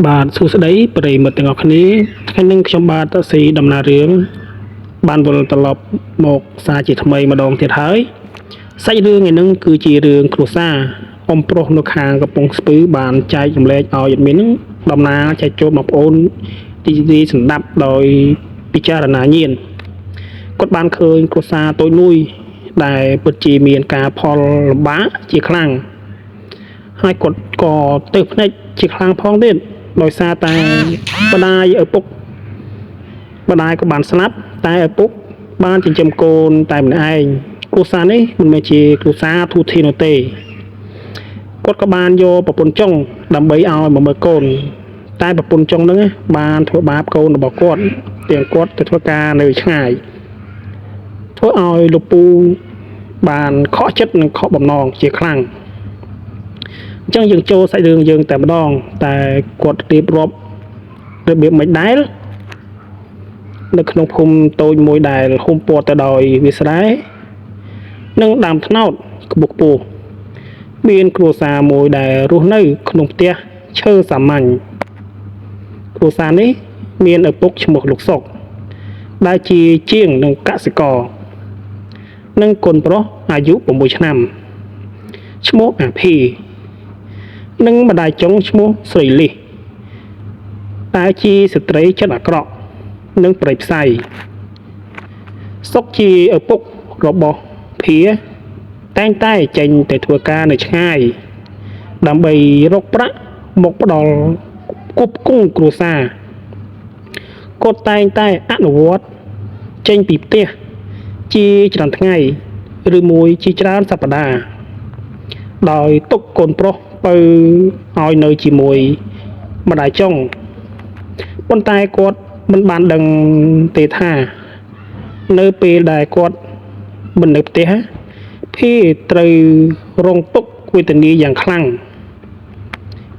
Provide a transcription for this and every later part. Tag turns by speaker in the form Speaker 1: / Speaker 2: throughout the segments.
Speaker 1: បាទសួស្តីប្រិយមិត្តទាំងអស់គ្នាថ្ងៃនេះខ្ញុំបាទតស៊ីដំណើររឿងបានវិលត្រឡប់មកសារជាថ្មីម្ដងទៀតហើយសាច់រឿងឯហ្នឹងគឺជារឿងគ្រួសារអ៊ំប្រុសនៅខាងកំពង់ស្ពឺបានចែករំលែកឲ្យadminហ្នឹងដំណើរចែកចូលបងប្អូនទីសម្ដាប់ដោយពិចារណាញាណគាត់បានឃើញគ្រួសារតូចមួយដែលពិតជាមានការផលលំបាកជាខ្លាំងហើយគាត់ក៏ទៅភ្នែកជាខ្លាំងផងទៀតដោយសារតែម្ដាយឪពុកម្ដាយក៏បានស្លាប់តែឪពុកបានចិញ្ចឹមកូនតែម្នាក់ឯងគ្រួសារនេះមិនមែនជាគ្រួសារទូធានោះទេគាត់ក៏បានយកប្រពន្ធចុងដើម្បីឲ្យមកមើលកូនតែប្រពន្ធចុងហ្នឹងបានធ្វើបាបកូនរបស់គាត់ទាំងគាត់ទៅធ្វើការនៅឆ្ងាយធ្វើឲ្យលោកពូបានខកចិត្តនិងខកបំណងជាខ្លាំងអញ្ចឹងយើងចូលសាច់រឿងយើងតែម្ដងតែគាត់រៀបរាប់របៀបមិនដែលនៅក្នុងភូមិតូចមួយដែលហុំព័ទ្ធទៅដោយវាលស្រែនិងដើមត្នោតក្បុកពោះមានគ្រួសារមួយដែលរស់នៅក្នុងផ្ទះឈើសាមញ្ញគ្រួសារនេះមានឪពុកឈ្មោះលោកសុកដែលជាជាងនិងកសិករនិងកូនប្រុសអាយុ6ឆ្នាំឈ្មោះអាភីនិងម្ដាយចុងឈ្មោះស្រីលីសតែជាស្ត្រីចិត្តអាក្រក់និងប្រៃផ្សៃសុកជាឪពុករបស់ភាតែងតែចេញទៅធ្វើការនៅឆ្ងាយដើម្បីរកប្រាក់មកផ្ដល់គប់គង់គ្រួសារគាត់តែងតែអនុវត្តចេញពីផ្ទះជាច្រើនថ្ងៃឬមួយជាច្រើនសប្តាហ៍ដោយទុកកូនប្រុសទៅឲ្យនៅជាមួយម្ដាយចុងប៉ុន្តែគាត់មិនបានដឹងទេថានៅពេលដែលគាត់មិននៅផ្ទះភីត្រូវរងទុក្ខវេទនាយ៉ាងខ្លាំង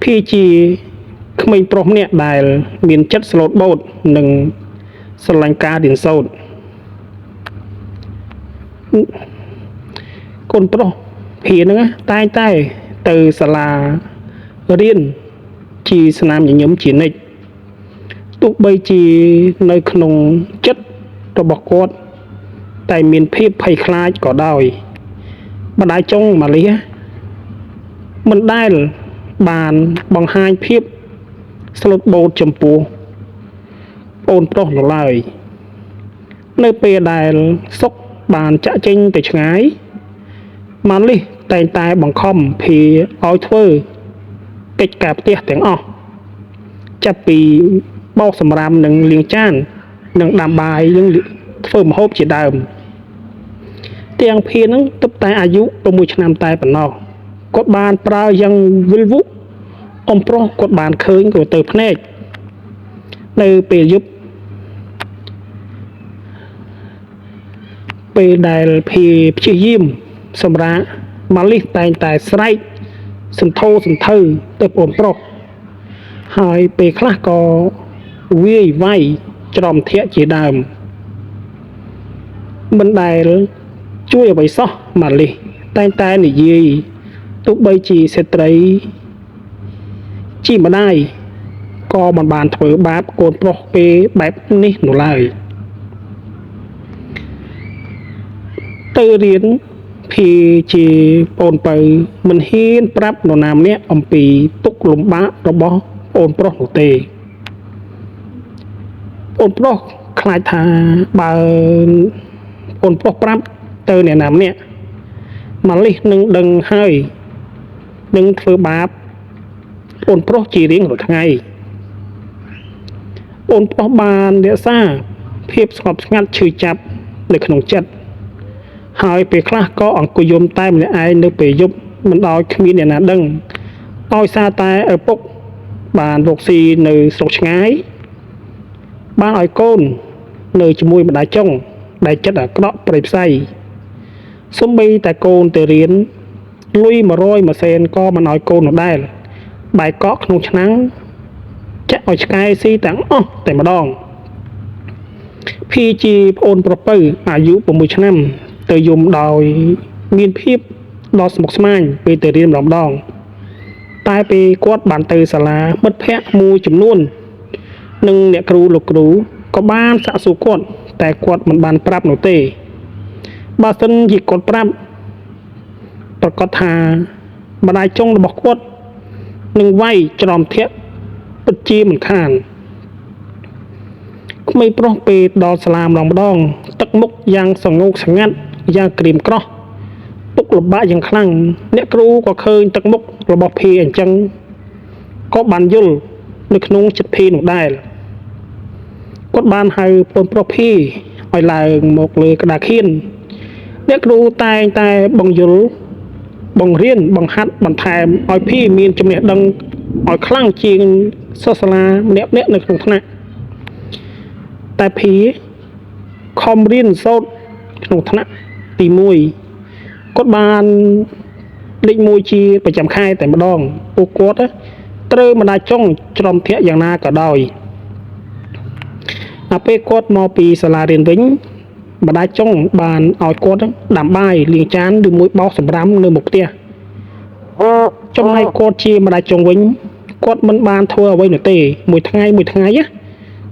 Speaker 1: ភីជាក្មេងប្រុសម្នាក់ដែលមានចិត្តស្លូតបូតនិងស្រឡាញ់ការរៀនសូត្រកូនប្រុសភីហ្នឹងតែងតែទៅសាលារៀនជាស្នាមញញឹមជានិច្ចទោះបីជានៅក្នុងចិត្តរបស់គាត់តែមានភាពភ័យខ្លាចក៏ដោយម្ដាយចុងម៉ាលីមិនដែលបានបង្ហាញភាពស្លូតបូតចំពោះអូនប្រុសនោះឡើយនៅពេលដែលសុកបានចាក់ចេញទៅឆ្ងាយម៉ាលីតែងតែបង្ខំភីឲ្យធ្វើកិច្ចការផ្ទះទាំងអស់ចាប់ពីបោកសម្រាមនិងលាងចាននិងដាំបាយនិងធ្វើម្ហូបជាដើមទាំងភីនឹងទើបតែអាយុ6ឆ្នាំតែប៉ុណ្ណោះគាត់បានប្រើយ៉ាងវិលវុអ៊ំប្រុសគាត់បានឃើញគាត់ទៅភ្នែកនៅពេលយប់ពេលដែលភីព្យាយាមសម្រាកម៉ាលីសតែងតែស្រែកសន្ធោសន្ធៅទៅប្អូនប្រុសហើយពេលខ្លះក៏វាយវាយច្រំធាក់ជាដើមមិនដែលជួយអ្វីសោះម៉ាលីសតែងតែនិយាយទោះបីជាស្ត្រីជាម្ដាយក៏មិនបានធ្វើបាបកូនប្រុសពេលបែបនេះនោះឡើយទៅរៀនភីជាប្អូនបើមិនហ៊ានប្រាប់នរណាម្នាក់អំពីទុក្ខលំបាករបស់អូនប្រុសនោះទេអូនប្រុសខ្លាចថាបើអូនប្រុសប្រាប់ទៅអ្នកណាម្នាក់ម៉ាលីសនឹងដឹងហើយនឹងធ្វើបាបអូនប្រុសជារៀងរាល់ថ្ងៃអូនប្រុសបានរក្សាភាពស្ងប់ស្ងាត់ឈឺចាប់នៅក្នុងចិត្តហើយពេលខ្លះក៏អង្គុយយំតែម្នាក់ឯងនៅពេលយប់មិនដោយគ្មានអ្នកណាដឹងដោយសារតែឪពុកបានរកស៊ីនៅស្រុកឆ្ងាយបានឲ្យកូននៅជាមួយម្ដាយចុងដែលចិត្តអាក្រក់ប្រៃផ្សៃសូម្បីតែកូនទៅរៀនលុយ100មួយសែនក៏មិនឲ្យកូននោះដែរបាយកកក្នុងឆ្នាំងចាក់ឲ្យឆ្កែស៊ីទាំងអស់តែម្ដងភីជាប្អូនប្រពៅអាយុ6ឆ្នាំទៅយំដោយមានភាពដ៏ស្មុគស្មាញពេលទៅរៀនម្ដង តែពេលគាត់បានទៅសាលាមិត្តភ័ក្តិមួយចំនួននិងអ្នកគ្រូលោកគ្រូក៏បានសាកសួរគាត់តែគាត់មិនបានប្រាប់នោះទេបើសិនជាគាត់ប្រាប់ប្រកាសថាម្ដាយចុងរបស់គាត់នឹងវាយច្រំធាក់ពិតជាមិនខានក្មេងប្រុសពេលដល់សាលាម្ដងទឹកមុខយ៉ាងសងោកស្ងាត់យ៉ាងក្រៀមក្រោះទុកលំបាកយ៉ាងខ្លាំងអ្នកគ្រូក៏ឃើញទឹកមុខរបស់ភីអញ្ចឹងក៏បានយល់នៅក្នុងចិត្តភីនោះដែរគាត់បានហៅប្អូនប្រុសភីឲ្យឡើងមកលើក្តារខៀនអ្នកគ្រូតែងតែបង្យល់បង្រៀនបង្ហាត់បន្ថែមឲ្យភីមានចំណេះដឹងឲ្យខ្លាំងជាងសិស្សសាលាម្នាក់នៅក្នុងថ្នាក់តែភីខំរៀនសូត្រក្នុងថ្នាក់ទី1គាត់បានលេខ1ជាប្រចាំខែតែម្ដងពួកគាត់ត្រូវម្ដាយចុងច្រំធាក់យ៉ាងណាក៏ដោយពេលគាត់មកពីសាលារៀនវិញម្ដាយចុងបានឲ្យគាត់ដាំបាយលាងចានឬមួយបោសសម្រាមនៅមុខផ្ទះចំណែកគាត់ជាម្ដាយចុងវិញគាត់មិនបានធ្វើអ្វីនោះទេមួយថ្ងៃ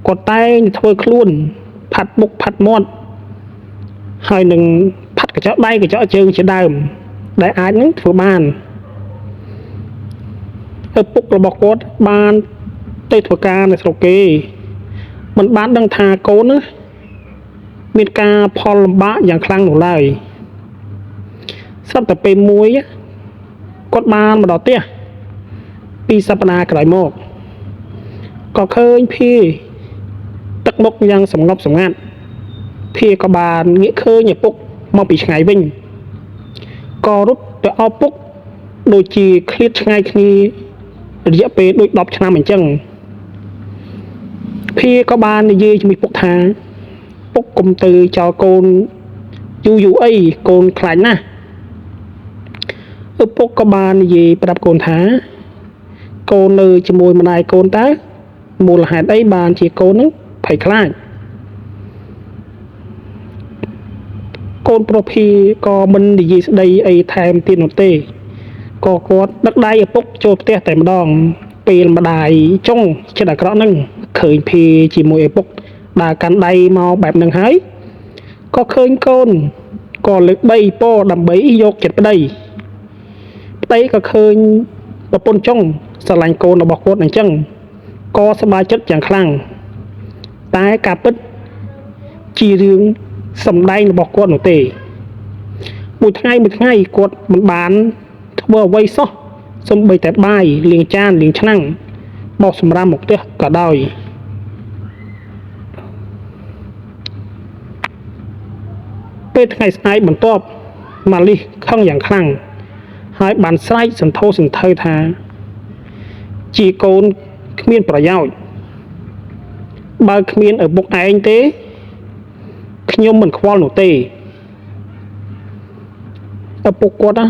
Speaker 1: គាត់តែងធ្វើខ្លួនផាត់មុខផាត់មាត់ហើយនឹងផាត់កញ្ចក់ដៃកញ្ចក់ជើងជាដើមដែលអាចនឹងធ្វើបានឪពុករបស់គាត់បានទៅធ្វើការនៅស្រុកគេមិនបានដឹងថាកូនមានការផលលំបាកយ៉ាងខ្លាំងនោះឡើយស្រាប់តែពេលមួយគាត់បានមកដល់ផ្ទះពីសប្តាហ៍ក្រោយមកក៏ឃើញភីទឹកមុខយ៉ាងសម្ងប់សម្ងាត់ភីក៏បានងាកឃើញឪពុកមកពីឆ្ងាយវិញក៏រត់ទៅអោបពុកដូចជាឃ្លាតឆ្ងាយគ្នារយៈពេលដូច10ឆ្នាំអញ្ចឹងភីក៏បាននិយាយជាមួយពុកថាពុកកុំទៅចោលកូនយូរអីកូនខ្លាចណាស់ឪពុកក៏បាននិយាយប្រាប់កូនថាកូននៅជាមួយម្ដាយកូនតើមូលហេតុអីបានជាកូននឹងភ័យខ្លាចកូនប្រុសភីក៏មិននិយាយស្ដីអីថែមទៀតនោះទេក៏គាត់ដឹកដៃឪពុកចូលផ្ទះតែម្ដងពេលម្ដាយចុងចិត្តអាក្រក់នឹងឃើញភីជាមួយឪពុកដើរកាន់ដៃមកបែបហ្នឹងហើយក៏ឃើញកូនក៏លើកបីពរដើម្បីយកចិត្តប្តីក៏ឃើញប្រពន្ធចុងស្រឡាញ់កូនរបស់គាត់អញ្ចឹងក៏សប្បាយចិត្តយ៉ាងខ្លាំងតែការពិតជារឿងសម្ដែងរបស់គាត់នោះទេមួយថ្ងៃគាត់មិនបានធ្វើអ្វីសោះសូម្បីតែបាយលាងចានលាងឆ្នាំងបោសសម្រាមមកផ្ទះក៏ដោយពេលថ្ងៃស្អែកបន្ទាប់ម៉ាលីសខឹងយ៉ាងខ្លាំងហើយបានស្រែកសន្ធោសន្ធៅថាជាកូនគ្មានប្រយោជន៍បើគ្មានឪពុកឯងទេខ្ញុំមិនខ្វល់នោះទេឪពុកគាត់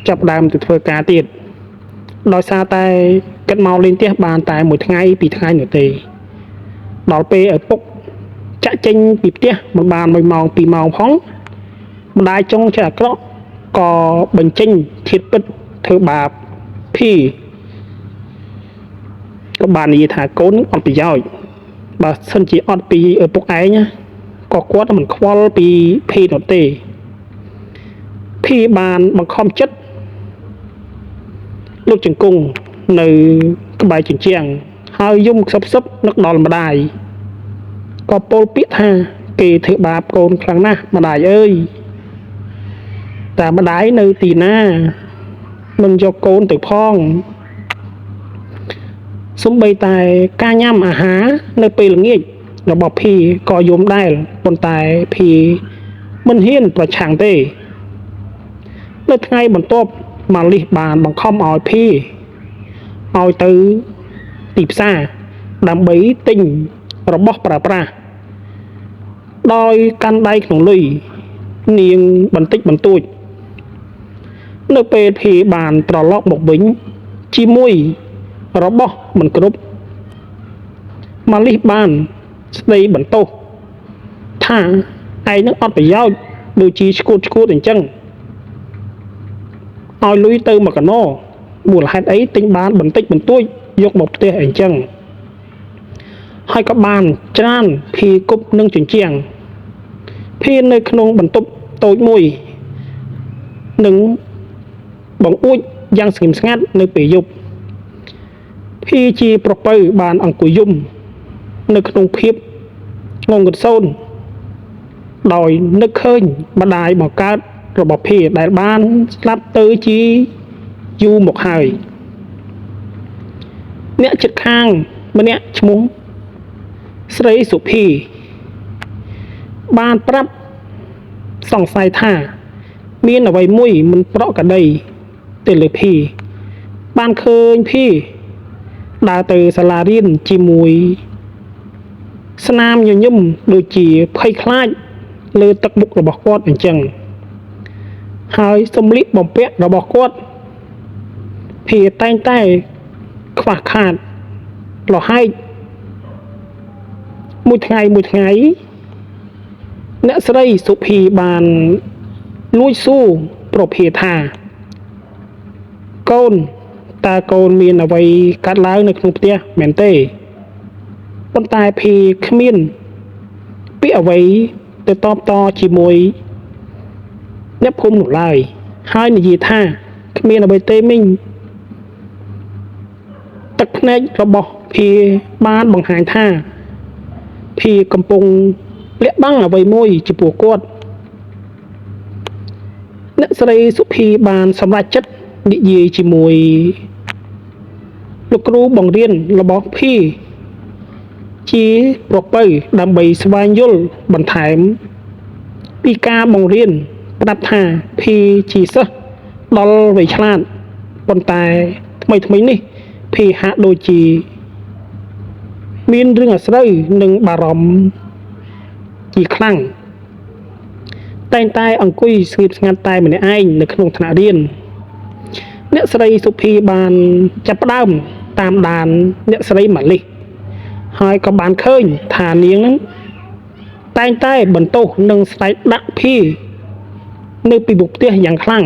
Speaker 1: ចាប់ដើមទៅធ្វើការទៀតដោយសារតែគិតមកលេងផ្ទះបានតែមួយថ្ងៃពីរថ្ងៃនោះទេដល់ពេលឪពុកចាក់ចេញពីផ្ទះមិនបាន1ម៉ោង2ម៉ោងផងម្ដាយចុងចិត្តអាក្រក់ក៏បញ្ចេញធាតុពិតធ្វើបាបភីក៏បាននិយាយថាកូនអត់ប្រយោជន៍បើសិនជាអត់ពីឪពុកឯងក៏គាត់មិនខ្វល់ពីភីនោះទេភីបានបង្ខំចិត្តលោកជង្គង់នៅក្បែរជញ្ជាំងហើយយំខ្សឹបនឹកដល់ម្ដាយក៏ពោលពាក្យថាគេធ្វើបាបកូនខ្លាំងណាស់ម្ដាយអើយតែម្ដាយនៅទីណាមិនយកកូនទៅផងសូម្បីតែការញ៉ាំអាហារនៅពេលល្ងាចរបស់ភីក៏យំដែរប៉ុន្តែភីមិនហ៊ានប្រឆាំងទេនៅថ្ងៃបន្ទាប់ម៉ាលីសបានបង្ខំឲ្យភីឲ្យទៅទីផ្សារដើម្បីទិញរបស់ប្រើប្រាស់ដោយកាន់ដៃក្នុងលុយនាងបន្តិចបន្តួចនៅពេលភីបានត្រឡប់មកវិញជាមួយរបស់មិនគ្រប់ម៉ាលីសបានស្ដីបន្ទោសថាឯងនឹងអត់ប្រយោជន៍ដូចជាឈួតអញ្ចឹងឲ្យលុយទៅមកកណោ មូលហេតុអីទិញបានបន្តិចបន្តួចយកមកផ្ទះអីចឹងហើយក៏បានច្រើនភីគប់នឹងជញ្ជាំងភីនៅក្នុងបន្ទប់តូចមួយនឹងបង្អួចយ៉ាងស្ងៀមស្ងាត់នៅពេលយប់ភីជាប្រពៅបានអង្គុយយំនៅក្នុងភាពងងឹតសូន្យដោយនឹកឃើញម្ដាយបង្កើតរបស់ភីដែលបានស្លាប់ទៅជាយូរមកហើយអ្នកជិតខាងម្នាក់ឈ្មោះស្រីសុភីបានប្រាប់សង្ស័យថាមានអ្វីមួយមិនប្រក្រតីទៅលើភីបានឃើញភីដើរទៅសាលារៀនជាមួយស្នាមញញឹមដូចជាភ័យខ្លាចលើទឹកមុខរបស់គាត់អញ្ចឹងហើយសម្លៀកបំពាក់របស់គាត់ភីតែងតែខ្វះខាតរហែកមួយថ្ងៃអ្នកស្រីសុភីបានលួចសួរប្រភេថាកូនតើកូនមានអ្វីកាត់ឡើងនៅក្នុងផ្ទះមែនទេប៉ុន្តែភីគ្មានពាក្យអ្វីទៅតបតជាមួយអ្នកភូមិនោះឡើយហើយនិយាយថាគ្មានអ្វីទេមីងទឹកភ្នែករបស់ភីបានបង្ហាញថាភីកំពុងលាក់បាំងអ្វីមួយចំពោះគាត់អ្នកស្រីសុភីបានសម្រេចចិត្តនិយាយជាមួយលោកគ្រូបង្រៀនរបស់ភីជាប្រពៅដើម្បីស្វែងយល់បន្ថែមពីការបង្រៀនប្រាប់ថាភីជាសិស្សដល់វ័យឆ្លាតប៉ុន្តែថ្មីនេះភីហាក់ដូចជាមានរឿងអាស្រូវនិងបារម្ភជាខ្លាំងតែងតែអង្គុយស្ងៀមស្ងាត់តែម្នាក់ឯងនៅក្នុងថ្នាក់រៀនអ្នកស្រីសុភីបានចាប់ផ្ដើមតាមដានអ្នកស្រីម៉ាលីសហើយក៏បានឃើញថានាងនឹងតែងតែបន្ទោសនិងស្រែកដាក់ភីនៅពីមុខផ្ទះយ៉ាងខ្លាំង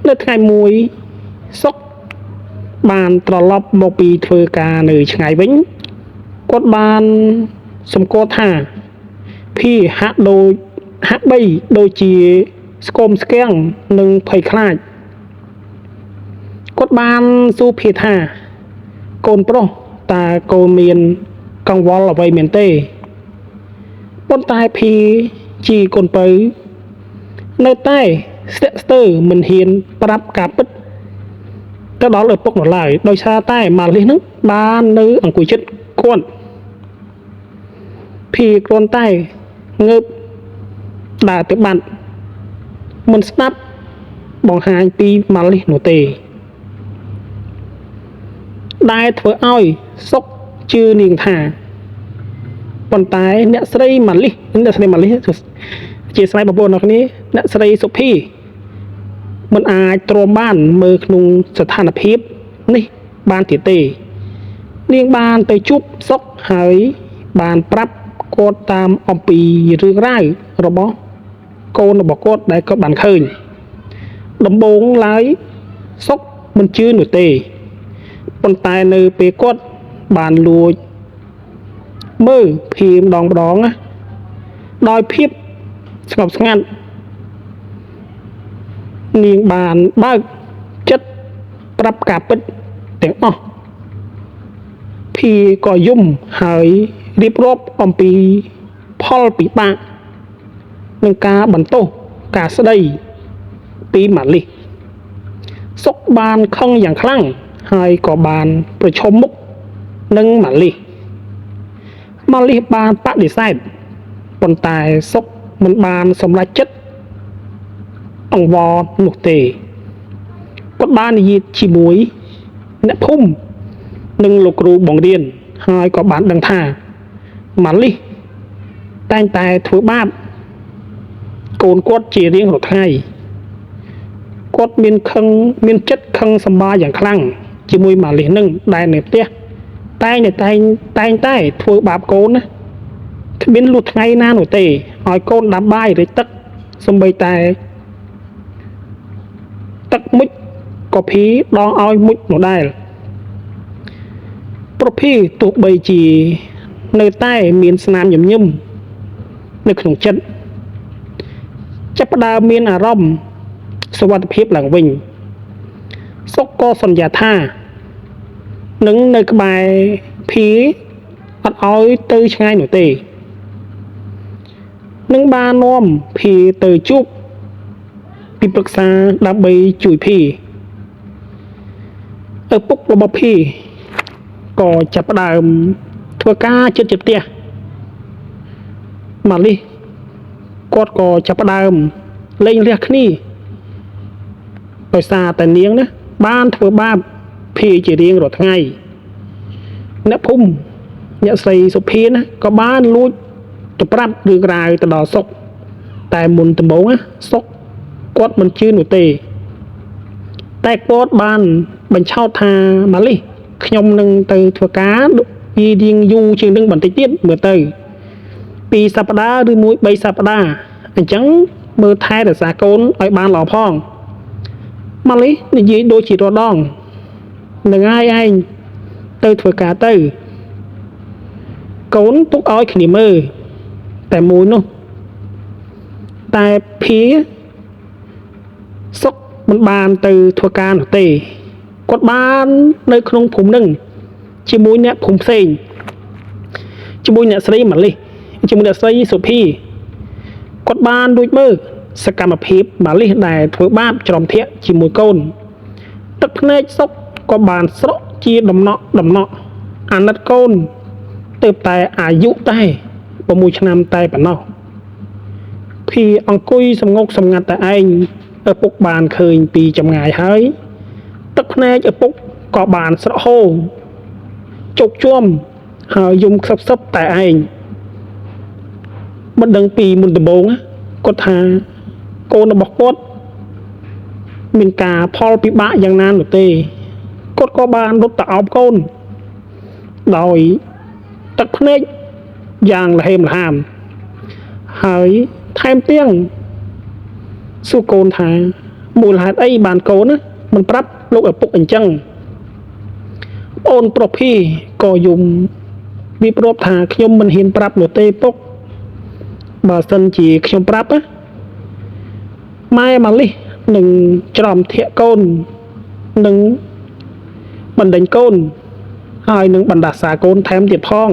Speaker 1: នៅថ្ងៃមួយសុកបានត្រឡប់មកពីធ្វើការនៅឆ្ងាយវិញគាត់បានសម្គាល់ថាភីហាក់បីដូចជាស្គមស្គាំងនិងភ័យខ្លាចគាត់បានសួរភីថាកូនប្រុសតើកូនមានកង្វល់អ្វីមែនទេប៉ុន្តែភីជាកូនពៅនៅតែស្ទាក់ស្ទើរមិនហ៊ានប្រាប់ការពិតទៅដល់ឪពុកនោះឡើយដោយសារតែម៉ាលីសនឹងបាននៅអង្គុយចិត្តគាត់ភីគ្រាន់តែងើបដើរទៅបាត់មិនស្ដាប់បង្ហាញពីម៉ាលីសនោះទេដែលធ្វើឲ្យសុកជឿនាងថាប៉ុន្តែអ្នកស្រីម៉ាលីសជាស្រីបងប្អូនអ្នកគ្នាអ្នកស្រីសុភីមិនអាចទ្រាំបានមើលក្នុងស្ថានភាពនេះបានទៀតទេនាងបានទៅជួបសុកហើយបានប្រាប់គាត់តាមអំពីរឿងរ៉ាវរបស់កូនរបស់គាត់ដែលគាត់បានឃើញដំបូងឡើយសុកមិនជឿនោះទេប៉ុន្តែនៅពេលគាត់បានលួចមើលភីម្ដងដោយភាពស្ងប់ស្ងាត់នាងបានបើកចិត្តប្រាប់ការពិតទាំងអស់ភីក៏យំហើយរៀបរាប់អំពីផលពិបាកនឹងការបន្ទោសការស្ដីពីម៉ាលីសសុកបានខឹងយ៉ាងខ្លាំងហើយក៏បានប្រឈមមុខនឹងម៉ាលីសបានបដិសេធប៉ុន្តែសុកមិនបានសម្រេចចិត្តអង្វរនោះទេគាត់បាននិយាយជាមួយអ្នកភូមិនិងលោកគ្រូបង្រៀនហើយក៏បានដឹងថាម៉ាលីសតែងតែធ្វើបាបកូនគាត់ជារៀងរាល់ថ្ងៃគាត់មានចិត្តខឹងសម្បារយ៉ាងខ្លាំងជាមួយម៉ាលីសនឹងដែលនៅផ្ទះតែងតែធ្វើបាបកូនណាគ្មានលុះថ្ងៃណានោះទេឲ្យកូនដាំបាយឬទឹកសូម្បីតែទឹកមុជ ក៏ភីដងឲ្យមុជនោះដែរប្រភីទោះបីជានៅតែមានស្នាមញញឹមនៅក្នុងចិត្តចាប់ផ្ដើមមានអារម្មណ៍សុវត្ថិភាពឡើងវិញសុកក៏សន្យាថានឹងនៅក្បែរភីអត់ឲ្យទៅឆ្ងាយនោះទេនឹងបាននាំភីទៅជួបពីប្រឹក្សាដើម្បីជួយភីឪពុករបស់ភីក៏ចាប់ផ្ដើមធ្វើការចិត្តផ្ទះម៉ាលីគាត់ក៏ចាប់ផ្ដើមលេងរះគ្នាដោយសារតែនាងណាបានធ្វើបាបភីជារៀងរាល់ថ្ងៃអ្នកភូមិអ្នកស្រីសុភាណាក៏បានលួចទៅប្រាប់រឿងរ៉ាវទៅដល់សុកតែមុនដំបូងណាសុកគាត់មិនជឿនោះទេតែគាត់បានបញ្ឆោតថាម៉ាលីខ្ញុំនឹងទៅធ្វើការពីរៀងយូរជាងនឹងបន្តិចទៀតមើលទៅ2សប្តាហ៍ឬមួយ3សប្តាហ៍អញ្ចឹងមើលថែរក្សាកូនឲ្យបានល្អផងម៉ាលីនិយាយដូចជារដងនឹងហើយឯងទៅធ្វើការទៅកូនទុកឲ្យគ្នាមើលតែមួយនោះតែភីសុកមិនបានទៅធ្វើការនោះទេគាត់បាននៅក្នុងភូមិនឹងជាមួយអ្នកភូមិផ្សេងជាមួយអ្នកស្រីម៉ាលីជាមួយអ្នកស្រីសុភីគាត់បានដូចមើលសកម្មភាពម៉ាលីដែលធ្វើបាបច្រំធាក់ជាមួយកូនទឹកភ្នែកសុកក៏បានស្រក់ជាដំណក់អាណិតកូនទៅតែអាយុតែ6ឆ្នាំតែប៉ុណ្ណោះភីអង្គុយសំងុកសំងាត់តែឯងឪពុកបានឃើញពីចម្ងាយហើយទឹកភ្នែកឪពុកក៏បានស្រក់ហូរជោគជាំហើយយំខ្សឹបតែឯងមិនដឹងពីមុនដំបូងគាត់ថាកូនរបស់គាត់មានការផលពិបាកយ៉ាងណានោះទេគាត់ក៏បានរត់ទៅអោបកូនដោយទឹកភ្នែកយ៉ាងលហេមលហាមហើយថែមទាំងសួរកូនថាមូលហេតុអីបានកូនណាមិនប្រាប់លោកឪពុកអញ្ចឹងអូនប្រុសភីក៏យំវាប្រាប់ថាខ្ញុំមិនហ៊ានប្រាប់នោះទេពុកបើសិនជាខ្ញុំប្រាប់ណាម៉ែម៉ាលីនឹងច្រំធាក់កូននឹងបណ្ដេញកូនហើយនឹងបណ្ដាសាកូនថែមទៀតផង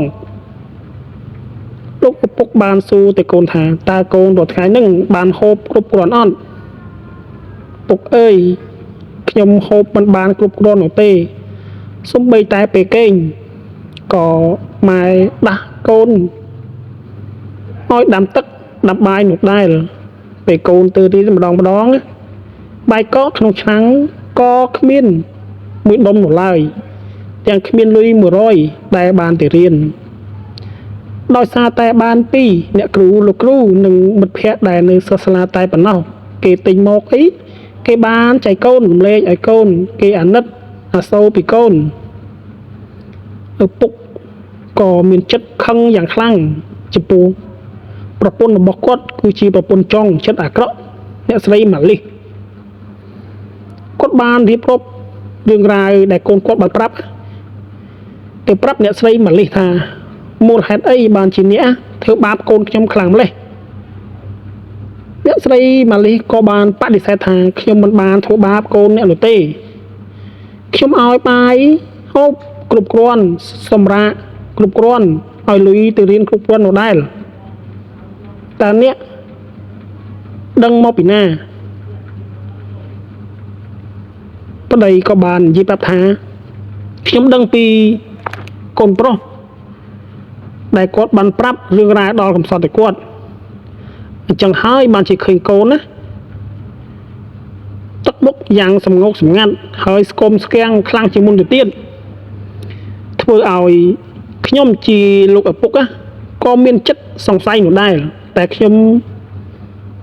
Speaker 1: លោកឪពុកបានសួរទៅកូនថាតើកូនរាល់ថ្ងៃហ្នឹងបានហូបគ្រប់គ្រាន់អត់ពុកអើយខ្ញុំហូបមិនបានគ្រប់គ្រាន់នោះទេសូម្បីតែពេលគេងក៏ម៉ែដាស់កូនឲ្យដាំទឹកដាំបាយនោះដែរពេលកូនទៅទីម្ដងបាយកកក្នុងឆ្នាំងក៏គ្មានមួយដុំនោះឡើយទាំងគ្មានលុយ100ដែលបានទៅរៀនដោយសារតែបានពីអ្នកគ្រូលោកគ្រូនិងមិត្តភ័ក្តិដែលនៅសាលាតែប៉ុណ្ណោះគេទិញមកអីគេបានចែកកូនរំលែកឲ្យកូនគេអាណិតអាសូរពីកូនឪពុកក៏មានចិត្តខឹងយ៉ាងខ្លាំងចំពោះប្រពន្ធរបស់គាត់គឺជាប្រពន្ធចង់ចិត្តអាក្រក់អ្នកស្រីម៉ាលីគាត់បានរៀបរាប់រឿងរ៉ាវដែលកូនគាត់បានប្រាប់ទៅប្រាប់អ្នកស្រីម៉ាលីថាមូលហេតុអីបានជាអ្នកធ្វើបាបកូនខ្ញុំខ្លាំងម្ល៉េះអ្នកស្រីម៉ាលីក៏បានបដិសេធថាខ្ញុំមិនបានធ្វើបាបកូនអ្នកនោះទេខ្ញុំឲ្យបាយហូបគ្រប់គ្រាន់សម្រាប់គ្រប់គ្រាន់ឲ្យលុយទៅរៀនគ្រប់គ្រាន់នោះដែរតើអ្នកដឹងមកពីណាប្តីក៏បាននិយាយប្រាប់ថាខ្ញុំដឹងពីកូនប្រុសដែលគាត់បានប្រាប់រឿងរ៉ាវដល់កំសត់ទៅគាត់អញ្ចឹងហើយបានជាឃើញកូនណាទឹកមុខយ៉ាងសំងោកសម្ងាត់ហើយស្គមស្គាំងខ្លាំងជាងមុនទៅទៀតធ្វើឲ្យខ្ញុំជាលោកឪពុកក៏មានចិត្តសង្ស័យនោះដែរតែខ្ញុំ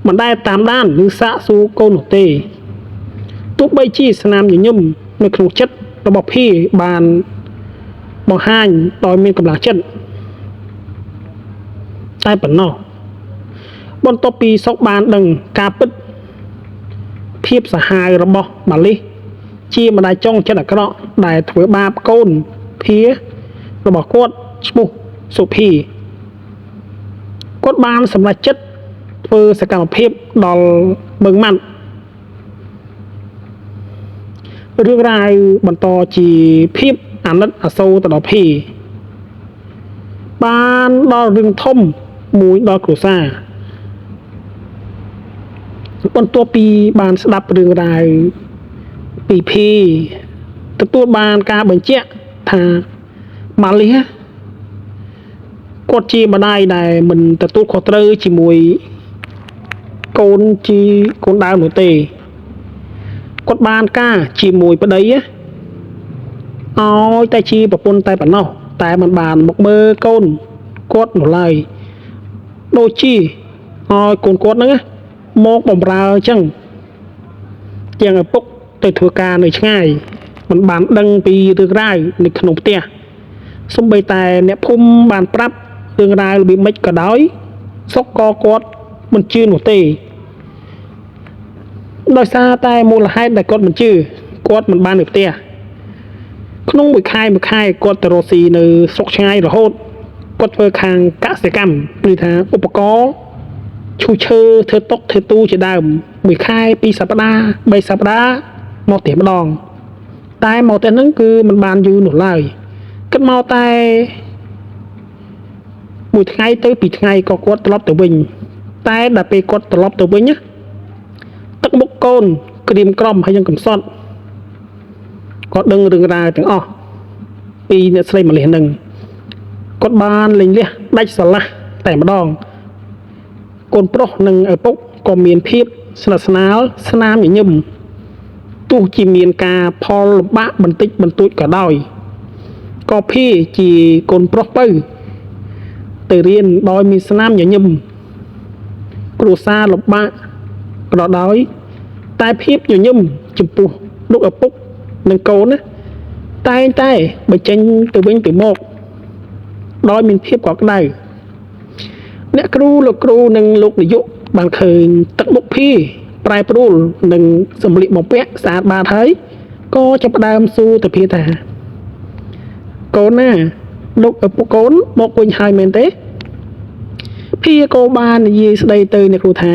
Speaker 1: មិនដែលតាមដានឬសាកសួរកូននោះទេទោះបីជាស្នាមញញឹមនៅក្នុងចិត្តរបស់ភីបានបង្ហាញដោយមានកម្លាំងចិត្តតែប៉ុណ្ណោះបន្ទាប់ពីសុកបានដឹងការពិតភាពសាហាវរបស់ម៉ាលី ជាម្ដាយចុងចិត្តអាក្រក់ដែលធ្វើបាបកូនភារបស់គាត់ឈ្មោះសុភីគាត់បានសម្រេចចិត្តធ្វើសកម្មភាពដល់បឹងម៉ាត់រឿងរ៉ាវបន្តជាភាពអាណិតអាសូរទៅដល់ភីបានដល់រឿងធំមួយដល់គ្រួសារបន្ទាប់ពីបានស្ដាប់រឿងរ៉ាវពីភីទទួលបានការបញ្ជាក់ថាម៉ាលីគាត់ជាម្ដាយដែលមិនទទួលខុសត្រូវជាមួយកូនជាកូនដើមនោះទេគាត់បានការជាមួយប្តីឲ្យតែជាប្រពន្ធតែប៉ុណ្ណោះតែមិនបានមកមើលកូនគាត់នោះឡើយដូចជាឲ្យកូនគាត់ហ្នឹងមកបំរើអញ្ចឹងទាំងឪពុកទៅធ្វើការនៅឆ្ងាយមិនបានដឹងពីរឿងរ៉ាវនៅក្នុងផ្ទះសូម្បីតែអ្នកភូមិបានប្រាប់រឿងរ៉ាវរបៀបម៉េចក៏ដោយសុកក៏គាត់មិនជឿនោះទេដោយសារតែមូលហេតុដែលគាត់មិនជឿគាត់មិនបាននៅផ្ទះក្នុងមួយខែគាត់ទៅរកស៊ីនៅស្រុកឆ្ងាយរហូតគាត់ធ្វើខាងកសិកម្មឬថាឧបករណ៍ឈូសឈើធ្វើតុធ្វើទូជាដើមមួយខែ2សប្តាហ៍3សប្តាហ៍មកផ្ទះម្ដងតែមកតែហ្នឹងគឺមិនបានយូរនោះឡើយគិតមកតែមួយថ្ងៃទៅពីរថ្ងៃក៏គាត់ត្រឡប់ទៅវិញតែដល់ពេលគាត់ត្រឡប់ទៅវិញទឹកមុខកូនក្រៀមក្រំហើយยังកំសត់គាត់ដឹងរឿងរ៉ាវទាំងអស់ពីអ្នកស្រីម្លេះហ្នឹងគាត់បានលែងលះដាច់ស្រឡះតែម្ដងកូនប្រុសនិងឪពុកក៏មានភាពស្និទ្ធស្នាលស្នាមញញឹមទោះជាមានការផលលំបាកបន្តិចបន្តួចក៏ដោយក៏ភីជាកូនប្រុសទៅរៀនដោយមានស្នាមញញឹមគ្រួសារលំបាកក៏ដោយតែភាពញញឹមចំពោះលោកឪពុកនិងកូនណាតែងតែបញ្ចេញទៅវិញទៅមកដោយមានភាពកក់ក្ដៅអ្នកគ្រូលោកគ្រូនិងលោកនាយកបានឃើញទឹកមុខភីប្រែប្រួលនិងសម្លៀកបំពាក់ស្អាតបាតហើយក៏ចាប់ផ្ដើមសួរទៅភីថាកូនណាលោកឪពុកកូនមកវិញហើយមែនទេភីក៏បាននិយាយស្ដីទៅអ្នកគ្រូថា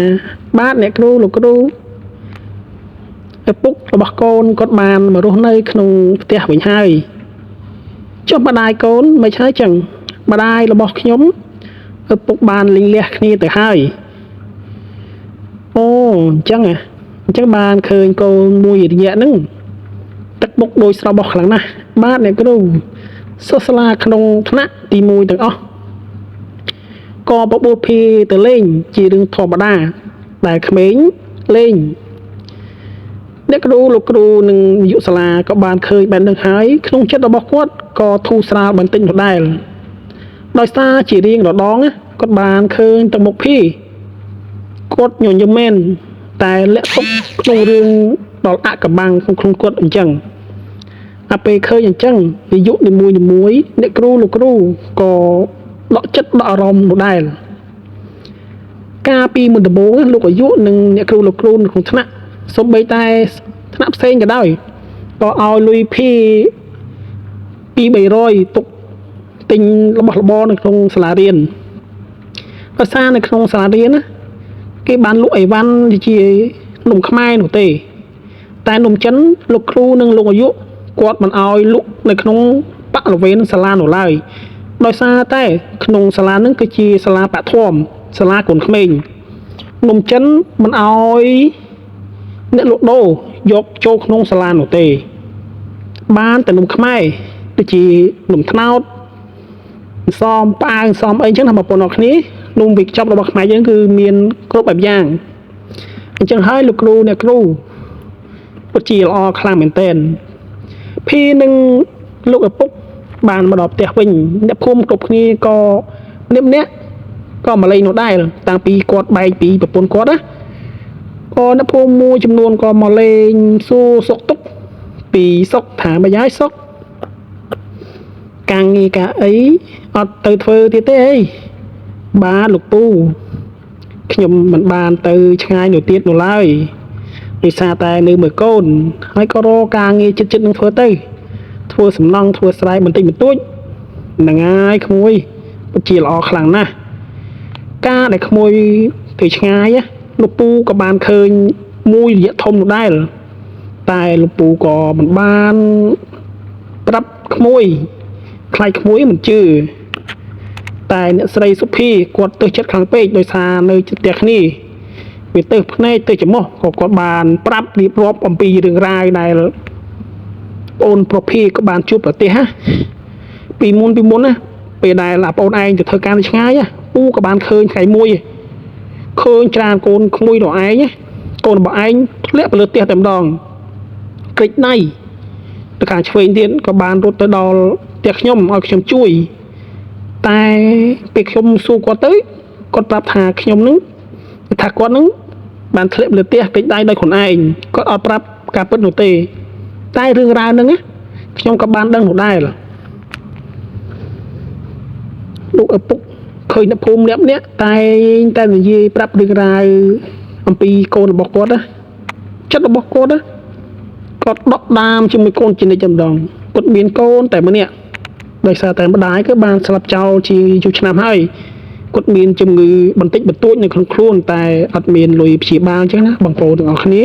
Speaker 1: បាទអ្នកគ្រូលោកគ្រូឪពុករបស់កូនគាត់បានមករស់នៅក្នុងផ្ទះវិញហើយចុះម្ដាយកូនមិនហើយចឹងម្ដាយរបស់ខ្ញុំឪពុកបានលិញលះគ្នាទៅហើយអូអញ្ចឹងបានឃើញកូនមួយរយៈហ្នឹងទឹកមុខដូចស្របោះខ្លាំងណាស់បាទអ្នកគ្រូសិស្សសាលាក្នុងថ្នាក់ទី1ទាំងអស់ក៏បបួលភីទៅលេងជារឿងធម្មតាដែលក្មេងលេងអ្នកគ្រូលោកគ្រូនិងនាយកសាលាក៏បានឃើញបែបហ្នឹងហើយក្នុងចិត្តរបស់គាត់ក៏ធូរស្រាលបន្តិចនោះដែរដោយសារជារៀងរដងគាត់បានឃើញទឹកមុខភីគាត់ញញឹមមែនតែលាក់ទុកក្នុងរឿងដល់អកបាំងក្នុងគាត់អញ្ចឹងដល់ពេលឃើញអញ្ចឹងនាយកនីមួយអ្នកគ្រូលោកគ្រូក៏ដកចិត្តដកអារម្មណ៍នោះដែរការពីមុនដំបូងលោកអាយុនិងអ្នកគ្រូលោកគ្រូនៅក្នុងថ្នាក់សូម្បីតែថ្នាក់ផ្សេងក៏ដោយក៏ឲ្យលុយភី200-300ទុកទិញរបស់របរនៅក្នុងសាលារៀនភាសានៅក្នុងសាលារៀនណាគេបានលក់អីវ៉ាន់ជានំខ្មែរនោះទេតែនំចិនលោកគ្រូនិងលោកអាយុគាត់មិនឲ្យលក់នៅក្នុងបរិវេណសាលានោះឡើយដោយសារតែក្នុងសាលានឹងគឺជាសាលាបឋមសាលាកូនក្មេងនំចិនមិនឲ្យអ្នកលក់ដូរយកចូលក្នុងសាលានោះទេបានតែនំខ្មែរដូចជានំត្នោតសមផ្អើងសមអីចឹងថាបងប្អូនអរគ្នានំវិកចប់របស់ខ្មែរយើងគឺមានគ្រប់បែបយ៉ាងអញ្ចឹងហើយលោកគ្រូអ្នកគ្រូពិតជាល្អខ្លាំងមែនទែនភីនឹងលោកឪពុកបានមកដល់ផ្ទះវិញអ្នកភូមិគ្រប់គ្នាក៏ម្នាក់ក៏មកលេងនោះដែរតាំងពីគាត់បែកពីប្រពន្ធគាត់ណាក៏អ្នកភូមិមួយចំនួនក៏មកលេងសួរសុខទុក្ខពីសុខថាមិនហើយសុខការងារការអីអត់ទៅធ្វើទៀតទេអីបាទលោកពូខ្ញុំមិនបានទៅឆ្ងាយនោះទៀតនោះឡើយ ដោយសារតែនៅមើលកូនហើយក៏រកការងារចិត្តនឹងធ្វើទៅធ្វើសំណង់ធ្វើស្រែបន្តិចបន្តួចហ្នឹងហើយក្មួយពិតជាល្អខ្លាំងណាស់ការដែលក្មួយទៅឆ្ងាយលោកពូក៏បានឃើញមួយរយៈធំនោះដែរតែលោកពូក៏មិនបានប្រាប់ក្មួយខ្លាចក្មួយមិនជឿតែអ្នកស្រីសុភីគាត់ទៅចិត្តខ្លាំងពេកដោយសារនៅជិតផ្ទះគ្នាវាទៅភ្នែកទៅច្រមុះក៏គាត់បានប្រាប់រៀបរាប់អំពីរឿងរ៉ាវដែលអូនប្រុសភីក៏បានជួបប្រទេសពីមុនណាពេលដែលប្អូនឯងទៅធ្វើការនៅឆ្ងាយពូក៏បានឃើញថ្ងៃមួយឃើញច្រើនកូនក្មួយរបស់ឯងកូនរបស់ឯងធ្លាក់ទៅលើផ្ទះតែម្ដងក្រិចដៃទៅខាងឆ្វេងទៀតក៏បានរត់ទៅដល់ផ្ទះខ្ញុំឲ្យខ្ញុំជួយតែពេលខ្ញុំសួរគាត់ទៅគាត់ប្រាប់ថាខ្ញុំនឹងថាគាត់នឹងបានធ្លាក់លើផ្ទះក្រិចដៃដោយខ្លួនឯងគាត់អត់ប្រាប់ការពិតនោះទេតែរឿងរ៉ាវហ្នឹងខ្ញុំក៏បានដឹងនោះដែរលោកឪពុកឃើញអ្នកភូមិម្នាក់តែនិយាយប្រាប់រឿងរ៉ាវអំពីកូនរបស់គាត់ចិត្តរបស់គាត់គាត់ដកដាមជាមួយកូនជានិច្ចម្ដងគាត់មានកូនតែម្នាក់ដោយសារតែម្ដាយគឺបានស្លាប់ចោលជាយូរឆ្នាំហើយគាត់មានជំងឺបន្តិចបន្តួចនៅក្នុងខ្លួនតែអត់មានលុយព្យាបាលអញ្ចឹងណាបងប្អូនទាំងអស់គ្នា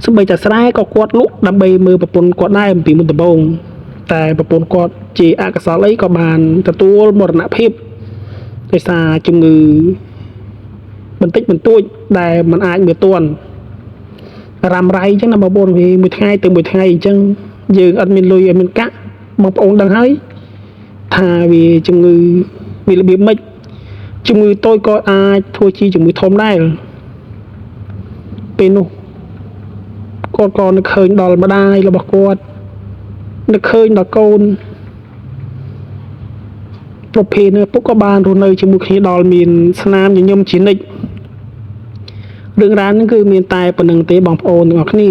Speaker 1: សូម្បីតែស្រែក៏គាត់លក់ដើម្បីមើលប្រពន្ធគាត់ដែរពីមុនដំបូងតែប្រពន្ធគាត់ជាអកុសលអីក៏បានទទួលមរណភាពដោយសារជំងឺបន្តិចបន្តួចដែលมันអាចមើលទាន់រ៉ាំរ៉ៃអញ្ចឹងណាបងប្អូនវាមួយថ្ងៃទៅមួយថ្ងៃអញ្ចឹងយើងអត់មានលុយអត់មានកាក់បងប្អូនដឹងហើយថាវាជំងឺមានរបៀបម៉េចជំងឺតូចក៏អាចធ្វើជាជំងឺធំដែរពេលនោះគាត់ក៏នឹកឃើញដល់ម្ដាយរបស់គាត់នឹកឃើញដល់កូនប្រភេទនេះពុកក៏បានរស់នៅជាមួយគ្នាដល់មានស្នាមញញឹមជានិច្ចរឿងរ៉ាវនេះគឺមានតែប៉ុណ្្នឹងទេបងប្អូនទាំងអស់គ្នា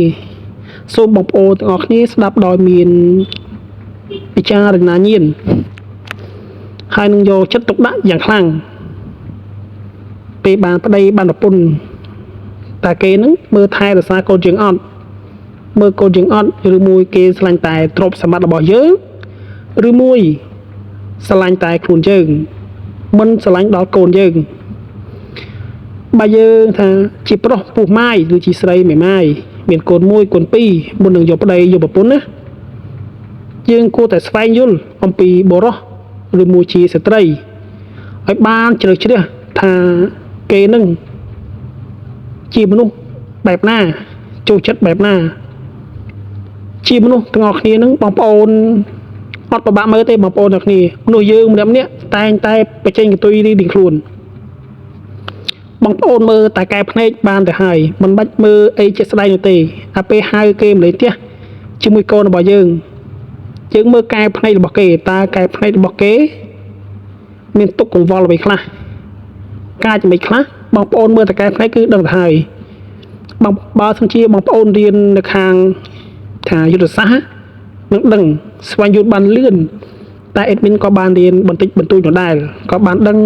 Speaker 1: សូមបងប្អូនទាំងអស់គ្នាស្ដាប់ដោយមានពិចារណាញាណហើយនឹងយកចិត្តទុកដាក់យ៉ាងខ្លាំងពេលបានប្តីបានប្រពន្ធតែគេនឹងមើលថែរក្សាកូនយើងអត់មើលកូនយើងអត់ឬមួយគេឆ្លាញ់តែទ្រព្យសម្បត្តិរបស់យើងឬមួយឆ្លាញ់តែខ្លួនយើងមិនឆ្លាញ់ដល់កូនយើងបើយើងថាជាប្រុសពោះម៉ាយឬជាស្រីមេម៉ាយមានកូន1កូន2មុននឹងយកប្តីយកប្រពន្ធណាយើងគួរតែស្វែងយល់អំពីបុរសឬមួយជាស្ត្រីឲ្យបានជ្រៅជ្រះថាគេនឹងជាមនុស្សបែបណាចូលចិត្តបែបណាជាមនុស្សទាំងអស់គ្នានឹងបងប្អូនអត់ប្របាក់មើលទេបងប្អូនទាំងគ្នាមនុស្សយើងម្នាក់តែងតែបញ្ចេញកន្ទុយរៀងខ្លួនបងប្អូនមើលតែកែភ្នែកបានទៅហើយមិនបាច់មើលអីជាក់ស្ដែងនោះទេអាពេលហៅគេម្លេះផ្ទះជាមួយកូនរបស់យើងមើលកែភ្នែករបស់គេតើកែភ្នែករបស់គេមានទុកកង្វល់អ្វីខ្លះការចំណេញខ្លះបងប្អូនមើលតែកែភ្នែកគឺដឹងទៅហើយបើសិនជាបងប្អូនរៀននៅខាងថាយុទ្ធសាស្ត្រនឹងដឹងស្វែងយល់បានលឿនតែ admin ក៏បានរៀនបន្តិចបន្តួចនោះដែរក៏បានដឹង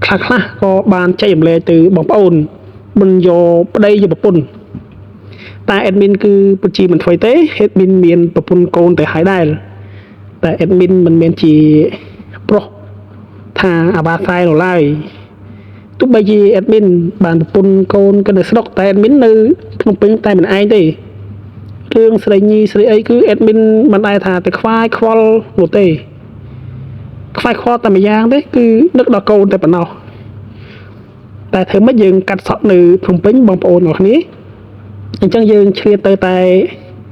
Speaker 1: ខ្លះក៏បានចែករំលែកទៅបងប្អូនមិនយកប្តីយកប្រពន្ធតែ admin គឺពិតជាមិនធ្វើទេ admin មានប្រពន្ធកូនទៅហើយដែរតែ admin មិនមែនជាប្រុសថាអាបាសាយនោះឡើយទោះបីជា admin បានប្រពន្ធកូនក៏នៅស្រុកតែ admin នៅភ្នំពេញតែមិនឯងទេរឿងស្រីញីស្រីអីគឺ admin មិនដែរថាទៅខ្វាយខ្វល់នោះទេខ្វាយខ្វល់តែម្យ៉ាងទេគឺនឹកដល់កូនតែប៉ុណ្ណោះតែធ្វើម៉េចយើងកាត់សក់នៅភ្នំពេញបងប្អូនទាំងគ្នាអញ្ចឹងយើងឆ្លៀតទៅតែ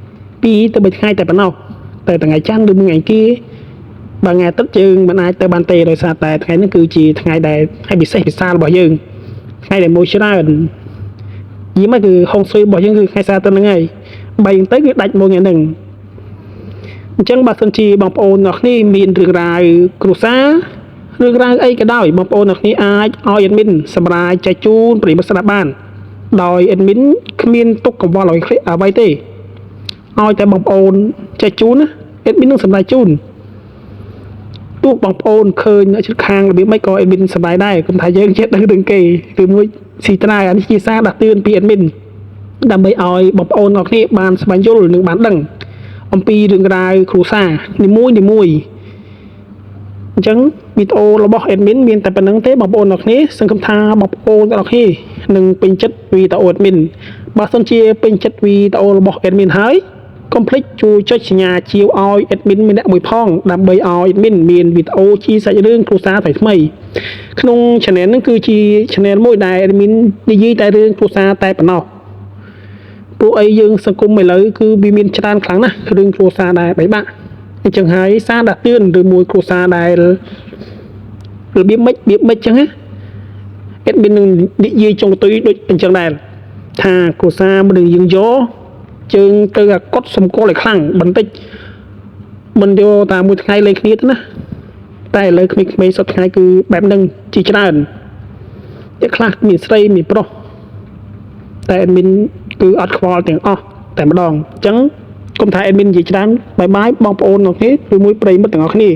Speaker 1: 2ទៅ3ថ្ងៃតែប៉ុណ្ណោះតែថ្ងៃច័ន្ទឬថ្ងៃគីបើថ្ងៃអាទិត្យយើងមិនអាចទៅបានទេដោយសារតែថ្ងៃនេះគឺជាថ្ងៃដែលថ្ងៃពិសេសពិសាលរបស់យើងថ្ងៃដែលមួយច្រើនយីមកគឺហុងស៊ុយរបស់យើងគឺថ្ងៃសាទរហ្នឹងហើយបីទៅគឺដាច់មួយថ្ងៃហ្នឹងអញ្ចឹងបើសិនជាបងប្អូនទាំងគ្នាមានរឿងរ៉ាវគ្រួសាររឿងរ៉ាវអីក៏ដោយបងប្អូនទាំងគ្នាអាចឲ្យ admin សម្រាប់ចែកជូនប្រិយមិត្តស្ដាប់បានដោយ admin គ្មានទុកកង្វល់អ្វីទេឲ្យតែបងប្អូនចែកជូនណា admin នឹងសម្រាប់ជូនទោះបងប្អូនឃើញនៅជិតខាងរបៀបម៉េចក៏ admin សម្រាប់ដែរគំថាយើងចេះដឹងរឿងគេឬមួយស៊ីត្រាយអានេះជាសារដាស់តឿនពី admin ដើម្បីឲ្យបងប្អូនទាំងគ្នាបានស្វែងយល់និងបានដឹងអំពីរឿងរ៉ាវគ្រួសារនីមួយអញ្ចឹងវីដេអូរបស់ admin មានតែប៉ុណ្្នឹងទេបងប្អូនទាំងគ្នាសង្ឃឹមថាបងប្អូនទាំងគ្នានឹងពេញចិត្តវីដេអូ admin បើសិនជាពេញចិត្តវីដេអូរបស់ admin ហើយកុំភ្លេចជួយចុចសញ្ញាជាវឲ្យ admin ម្នាក់មួយផងដើម្បីឲ្យ admin មានវីដេអូជាសាច់រឿងគ្រួសារថ្មីក្នុង channel ហ្នឹងគឺជា channel មួយដែល admin និយាយតែរឿងគ្រួសារតែប៉ុណ្ណោះពួកអីយើងសង្គមឥឡូវគឺវាមានច្រើនខ្លាំងណាស់រឿងគ្រួសារដែលបែកបាក់អញ្ចឹងហើយសារដាក់ទឿនឬមួយគ្រួសារដែលរបៀបម៉េចចឹងណា admin នឹងនិយាយចុងតុយដូចអញ្ចឹងដែរថាគ្រួសារមនុស្សយើងយកជើងទៅអាកត់សម្គាល់ឲ្យខ្លាំងបន្តិចមិនយកតែមួយថ្ងៃលេងគ្នាទេណាតែឥឡូវក្មេងៗសពថ្ងៃគឺបែបហ្នឹងជាច្រើនអ្នកខ្លះមានស្រីមានប្រុសតែ admin គឺអត់ខ្វល់ទាំងអស់តែម្ដងអញ្ចឹងកុំថា admin និយាយច្រើនបាយបងប្អូនទាំងគ្នាឬមួយប្រិយមិត្តទាំងអស់គ្នា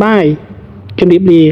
Speaker 1: បាយជំរាបលា